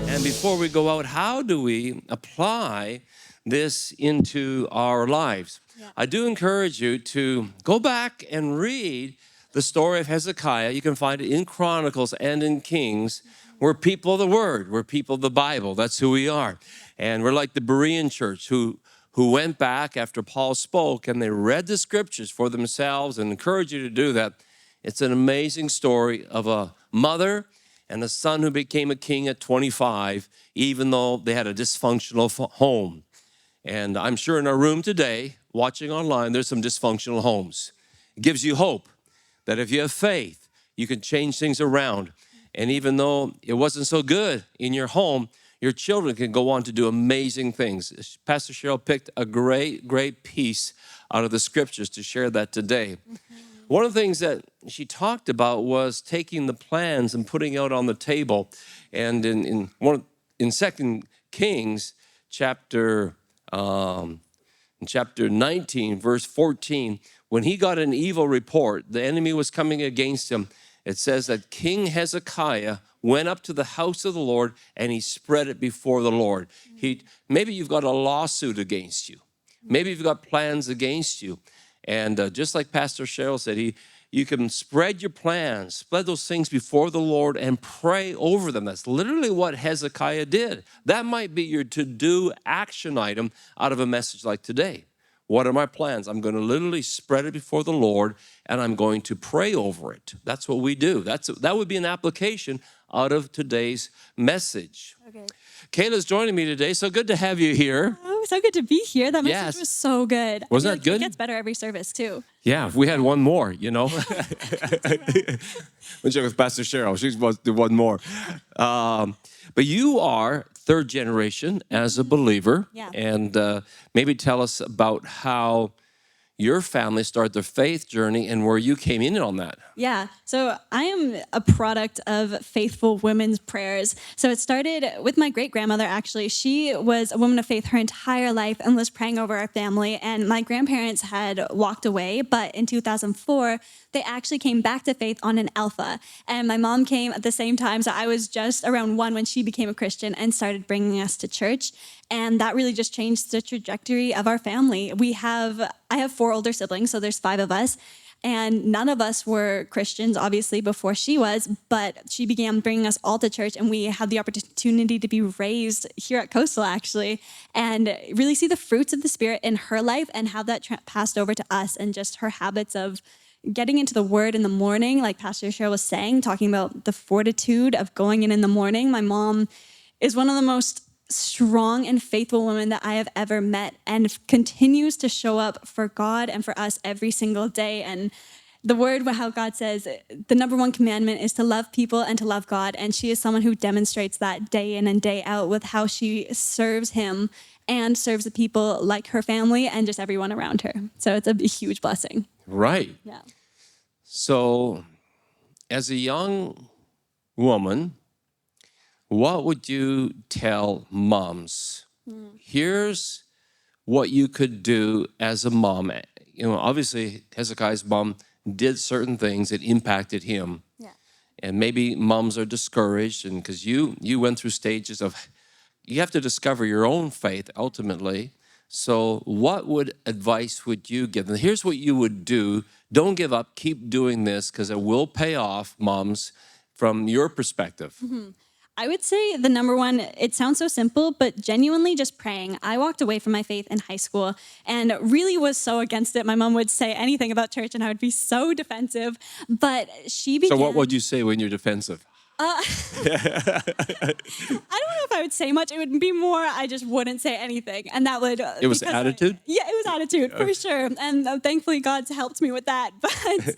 And before we go out, how do we apply this into our lives? Yeah. I do encourage you to go back and read the story of Hezekiah. You can find it in Chronicles and in Kings. We're people of the Word. We're people of the Bible. That's who we are. And we're like the Berean church who went back after Paul spoke and they read the scriptures for themselves, and encourage you to do that. It's an amazing story of a mother and a son who became a king at 25, even though they had a dysfunctional home. And I'm sure in our room today, watching online, there's some dysfunctional homes. It gives you hope that if you have faith, you can change things around. And even though it wasn't so good in your home, your children can go on to do amazing things. Pastor Cheryl picked a great piece out of the scriptures to share that today. One of the things that she talked about was taking the plans and putting out on the table. And in 2 Kings chapter 19, verse 14, when he got an evil report, the enemy was coming against him. It says that King Hezekiah went up to the house of the Lord and he spread it before the Lord. Maybe you've got a lawsuit against you. Maybe you've got plans against you. And just like Pastor Cheryl said, you can spread your plans, spread those things before the Lord and pray over them. That's literally what Hezekiah did. That might be your to-do action item out of a message like today. What are my plans? I'm going to literally spread it before the Lord and I'm going to pray over it. That's what we do. That would be an application out of today's message. Okay. Kayla's joining me today. So good to have you here. Oh, so good to be here. That message Yes. was so good. Wasn't I that feel like good? It gets better every service too. Yeah, if we had one more, you know. We'll check with Pastor Cheryl. She's supposed to do one more. But you are third generation as a believer. Yeah. And maybe tell us about how your family started their faith journey and where you came in on that. Yeah, so I am a product of faithful women's prayers. So it started with my great-grandmother, actually. She was a woman of faith her entire life and was praying over our family. And my grandparents had walked away, but in 2004, they actually came back to faith on an Alpha. And my mom came at the same time, so I was just around 1 when she became a Christian and started bringing us to church. And that really just changed the trajectory of our family. I have 4 older siblings, so there's 5 of us. And none of us were Christians, obviously, before she was, but she began bringing us all to church, and we had the opportunity to be raised here at Coastal, actually, and really see the fruits of the Spirit in her life and how that passed over to us, and just her habits of getting into the Word in the morning, like Pastor Cheryl was saying, talking about the fortitude of going in the morning. My mom is one of the most strong and faithful woman that I have ever met, and continues to show up for God and for us every single day. And the word, how God says, the number 1 commandment is to love people and to love God. And she is someone who demonstrates that day in and day out with how she serves him and serves the people like her family and just everyone around her. So it's a huge blessing. Right. Yeah. So as a young woman, what would you tell moms? Here's what you could do as a mom. You know, obviously Hezekiah's mom did certain things that impacted him. Yeah. And maybe moms are discouraged, and because you went through stages of, you have to discover your own faith ultimately. So what advice would you give them? Here's what you would do. Don't give up. Keep doing this because it will pay off, moms, from your perspective. Mm-hmm. I would say the number 1, it sounds so simple, but genuinely just praying. I walked away from my faith in high school and really was so against it. My mom would say anything about church and I would be so defensive, but she began... So what would you say when you're defensive? I don't know if I would say much. It would be more, I just wouldn't say anything. And that would... It was attitude? Yeah, it was attitude, for sure. And thankfully, God's helped me with that. But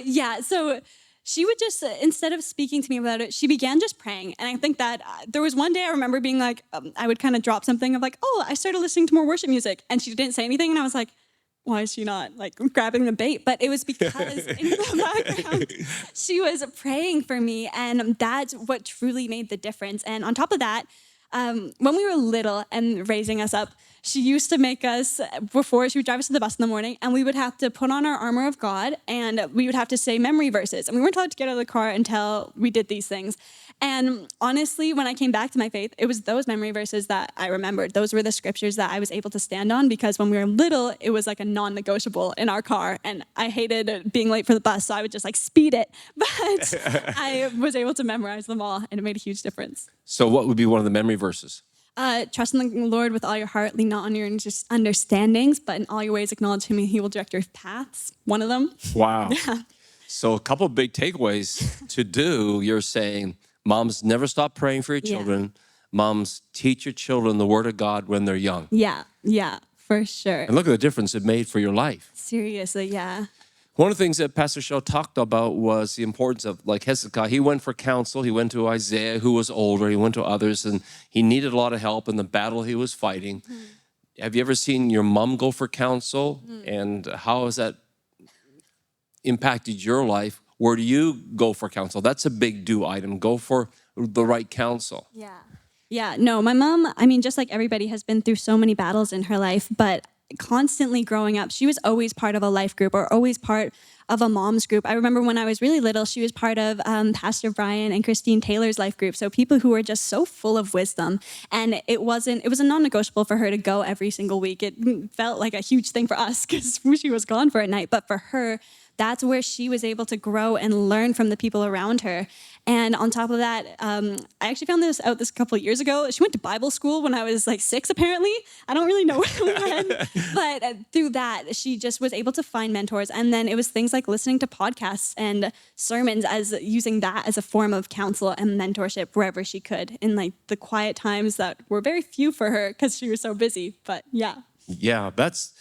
yeah, so... She would just, instead of speaking to me about it, she began just praying. And I think that there was one day I remember being like, I would kind of drop something of like, oh, I started listening to more worship music. And she didn't say anything. And I was like, why is she not like grabbing the bait? But it was because in the background, she was praying for me. And that's what truly made the difference. And on top of that, when we were little and raising us up, she used to make us, before she would drive us to the bus in the morning, and we would have to put on our armor of God, and we would have to say memory verses. And we weren't allowed to get out of the car until we did these things. And honestly, when I came back to my faith, it was those memory verses that I remembered. Those were the scriptures that I was able to stand on, because when we were little, it was like a non-negotiable in our car. And I hated being late for the bus, so I would just like speed it. But I was able to memorize them all, and it made a huge difference. So what would be one of the memory verses? Trust in the Lord with all your heart, lean not on your understandings, but in all your ways acknowledge him and he will direct your paths. One of them. Wow. Yeah. So a couple of big takeaways to do. You're saying, moms, never stop praying for your children. Moms, teach your children the word of God when they're young. Yeah, for sure. And look at the difference it made for your life. Seriously, yeah. One of the things that Pastor Shell talked about was the importance of, like Hezekiah, he went for counsel. He went to Isaiah, who was older. He went to others, and he needed a lot of help in the battle he was fighting. Have you ever seen your mom go for counsel? And how has that impacted your life? Where do you go for counsel? That's a big do item. Go for the right counsel. Yeah, no, my mom, I mean, just like everybody, has been through so many battles in her life, but constantly growing up, she was always part of a life group or always part of a mom's group. I remember when I was really little, she was part of Pastor Brian and Christine Taylor's life group. So people who were just so full of wisdom. And it was a non-negotiable for her to go every single week. It felt like a huge thing for us because she was gone for a night. But for her, that's where she was able to grow and learn from the people around her. And on top of that, I actually found this out a couple of years ago. She went to Bible school when I was like 6, apparently. I don't really know when, but through that, she just was able to find mentors. And then it was things like listening to podcasts and sermons, as using that as a form of counsel and mentorship wherever she could in like the quiet times that were very few for her because she was so busy. But yeah. Yeah, that's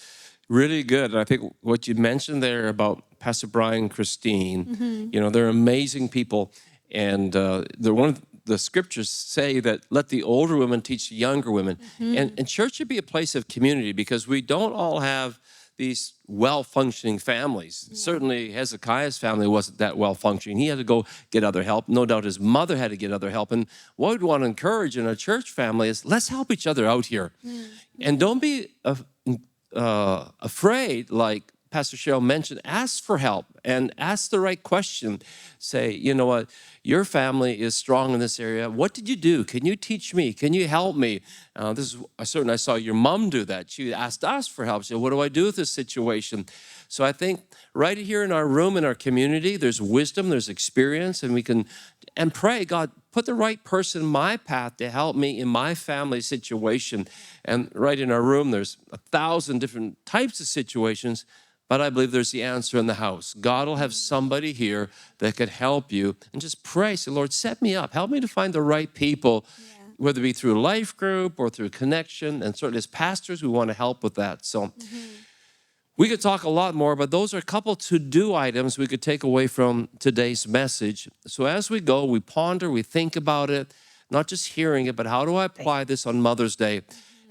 really good. And I think what you mentioned there about Pastor Brian and Christine, you know, they're amazing people. And one of the scriptures say that let the older women teach the younger women. And church should be a place of community, because we don't all have these well-functioning families. Certainly Hezekiah's family wasn't that well-functioning. He had to go get other help. No doubt his mother had to get other help. And what we'd want to encourage in a church family is let's help each other out here. And don't be afraid, like Pastor Cheryl mentioned, ask for help and ask the right question. Say, you know what, your family is strong in this area. What did you do? Can you teach me? Can you help me? I saw your mom do that. She asked us for help. She said, what do I do with this situation? So I think right here in our room, in our community, there's wisdom, there's experience, and we can pray, God, put the right person in my path to help me in my family situation. And right in our room, there's 1,000 different types of situations, but I believe there's the answer in the house. God will have somebody here that could help you, and just pray. Say, Lord, set me up. Help me to find the right people, whether it be through life group or through connection. And certainly as pastors, we want to help with that. So we could talk a lot more, but those are a couple to-do items we could take away from today's message. So as we go, we ponder, we think about it, not just hearing it, but how do I apply this on Mother's Day?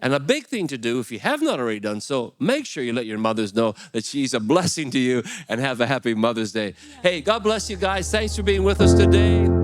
And a big thing to do, if you have not already done so, make sure you let your mothers know that she's a blessing to you, and have a happy Mother's Day. Hey, God bless you guys. Thanks for being with us today.